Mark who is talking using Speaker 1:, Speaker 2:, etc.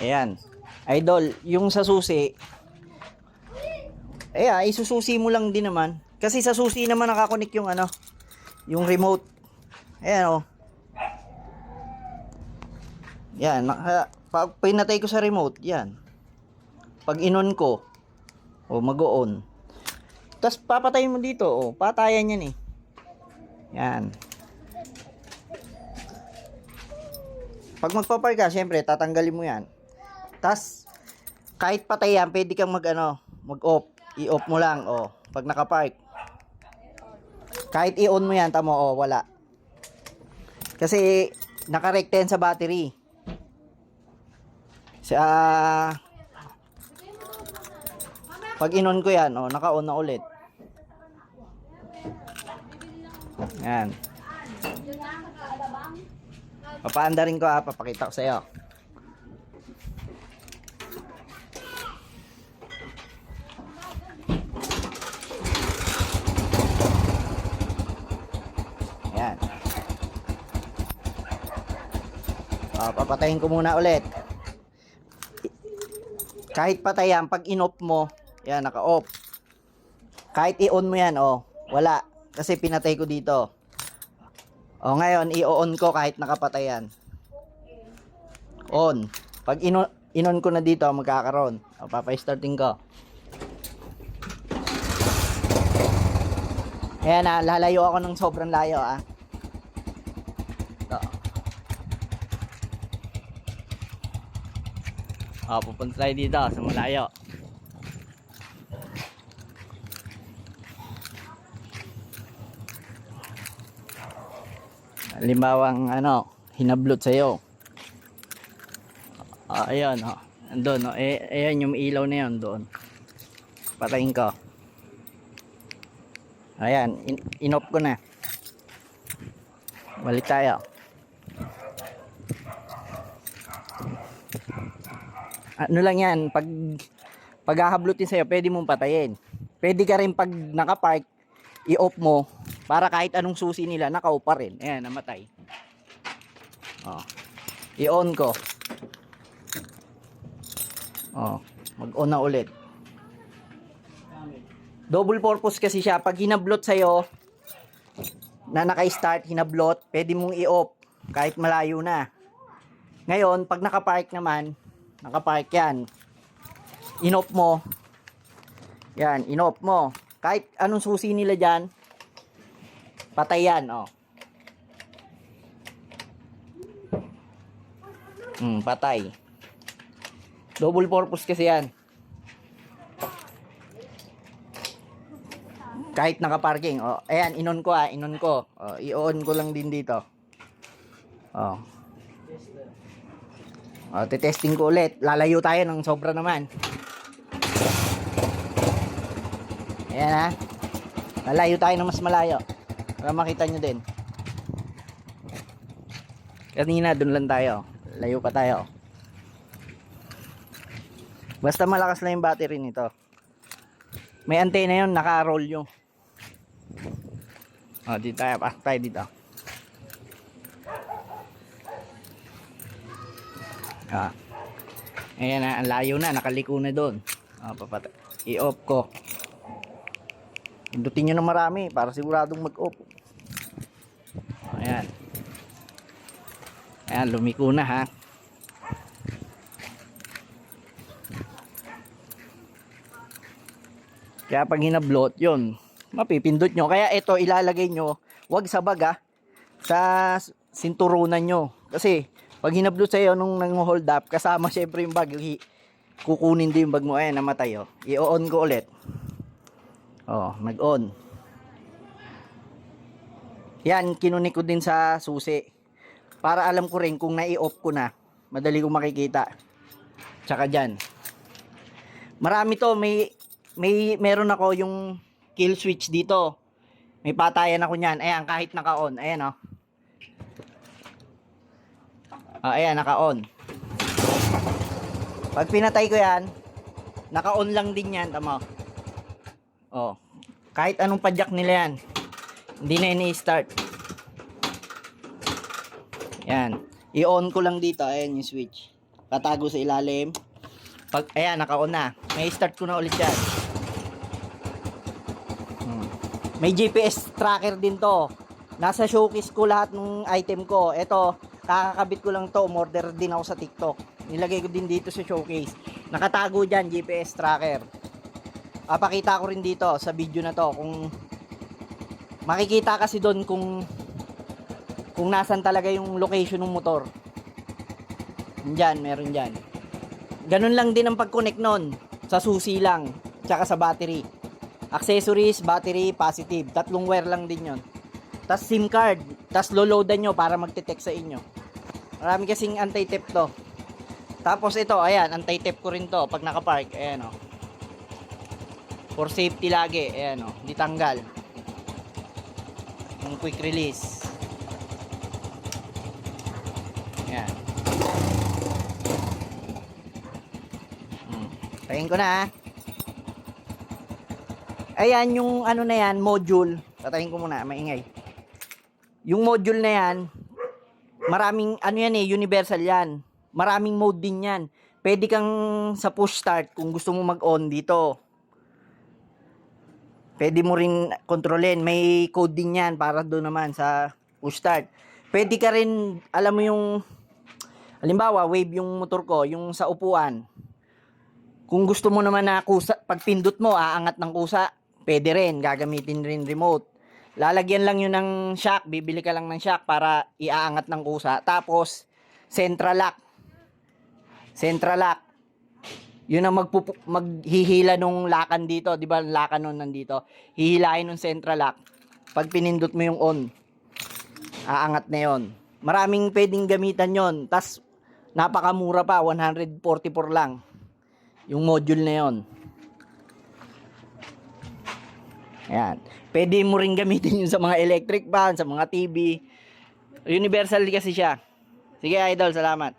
Speaker 1: Ayan. Idol, yung sa susi, isususi mo lang din naman. Kasi sa susi naman nakakonik yung ano, yung remote. Ayan, oh. Yan, pag pinatay ko sa remote, yan. Pag inon ko, mag-on. Tapos papatayin mo dito, patayan yan eh. Yan. Pag magpapark ka, syempre, tatanggalin mo yan. Tapos, kahit patay yan, pwede kang mag-off. I-off mo lang, pag nakapark. Kahit i-on mo yan, tamo, wala. Kasi, nakarekta yan sa battery. Pag in-on ko yan, naka-on na ulit. Yan. Papaanda rin ko papakita ko sa iyo. Yan. Papatayin ko muna ulit. Kahit patay yan, pag in-off mo, yan, naka-off. Kahit i-on mo yan, wala. Kasi pinatay ko dito. Ngayon, i-on ko kahit nakapatay yan. On. Pag in-on ko na dito, magkakaroon. Papay-starting ko. Ayan lalayo ako ng sobrang layo Ito. Pupunta tayo dito sa malayo. Halimbawang hinablot sa'yo. Ayun, andun, ayan yung ilaw na yun doon. Patayin ko. Ayan, in-off ko na. Balik tayo. Ano lang yan, pag hahablutin sa'yo, pwede mong patayin. Pwede ka rin pag nakapark, i-off mo, para kahit anong susi nila, naka-off pa rin. Ayan, namatay. I-on ko. Mag-on na ulit. Double purpose kasi siya. Pag hinablot sa'yo, na naka-start, hinablot, pwede mong i-off, kahit malayo na. Ngayon, pag nakapark naman, nakapark yan. In-off mo. Yan, in-off mo. Kahit anong susi nila dyan, patay yan, patay. Double purpose kasi yan. Kahit nakaparking, ayan, in-on ko in-on ko. I-on ko lang din dito. Testing ko ulit. Lalayo tayo ng sobra naman. Ayan lalayo tayo ng mas malayo. Para makita nyo din. Kanina dun lang tayo. Layo pa tayo. Basta malakas lang yung battery nito. May antena yun, naka-roll yun. Dito tayo. Tayo dito. Ayan ang layo na. Nakaliko na doon. I-off ko. Pindutin nyo na marami para siguradong mag-off. Ayan. Ayan, lumiko na Kaya pag hinablot yun, mapipindot nyo. Kaya ito ilalagay nyo, wag sa bag sa sinturunan nyo. Kasi pag hinablot sa'yo nung nang-hold up, kasama syempre yung bag, kukunin din yung bag mo. Ayan, namatay I-on ko ulit. Nag-on. Yan, kinunik ko din sa susi. Para alam ko rin kung nai-off ko na, madali kong makikita. Tsaka dyan. Marami to, meron ako yung kill switch dito. May patayan ako niyan. Ayan, kahit naka-on. Ayan ayan, naka-on. Pag pinatay ko yan, naka-on lang din yan. Tama. Kahit anong padyak nila yan, hindi na ini-start. Yan. I-on ko lang dito. Ayan yung switch. Katago sa ilalim. Pag, ayan, naka-on na. May start ko na ulit yan. May GPS tracker din to. Nasa showcase ko lahat ng item ko. Ito, kakakabit ko lang to. Umorder din ako sa TikTok. Nilagay ko din dito sa showcase. Nakatago dyan, GPS tracker. Pakita ko rin dito sa video na to. Kung makikita kasi doon kung nasan talaga yung location ng motor. Diyan, meron dyan. Ganun lang din ang pag-connect nun. Sa susi lang. Tsaka sa battery. Accessories, battery, positive. 3 wire lang din yon. Tas SIM card. Tas loloadan nyo para magte-text sa inyo. Marami kasing anti-theft to. Tapos ito, ayan, anti-theft ko rin to pag nakapark. Ayan o. For safety lagi. Ayan o. Hindi tanggal. Yung quick release. Ayan. Tayin ko na ha. Ayan yung ano na yan, module. Tatayin ko muna, maingay. Yung module na yan, maraming, ano yan universal yan. Maraming mode din yan. Pwede kang sa push start kung gusto mo mag-on dito. Pwede mo rin kontrolin. May code din yan para doon naman sa push start. Pwede ka rin, alam mo yung, halimbawa, wave yung motor ko, yung sa upuan. Kung gusto mo naman na kusa, pag pindot mo, aangat ng kusa. Pwede rin, gagamitin rin remote. Lalagyan lang yun ng shock, bibili ka lang ng shock para iaangat ng kusa. Tapos, central lock. Central lock. Yun ang maghihila nung lakan dito. Di ba lakan nun nandito? Hihilahin nung central lock. Pag pinindot mo yung on, aangat na yun. Maraming pwedeng gamitan yon. Tas, napakamura pa, 144 lang. Yung module na yon. Ayan. Pwede mo rin gamitin yun sa mga electric fan, sa mga TV. Universal kasi siya. Sige idol, salamat.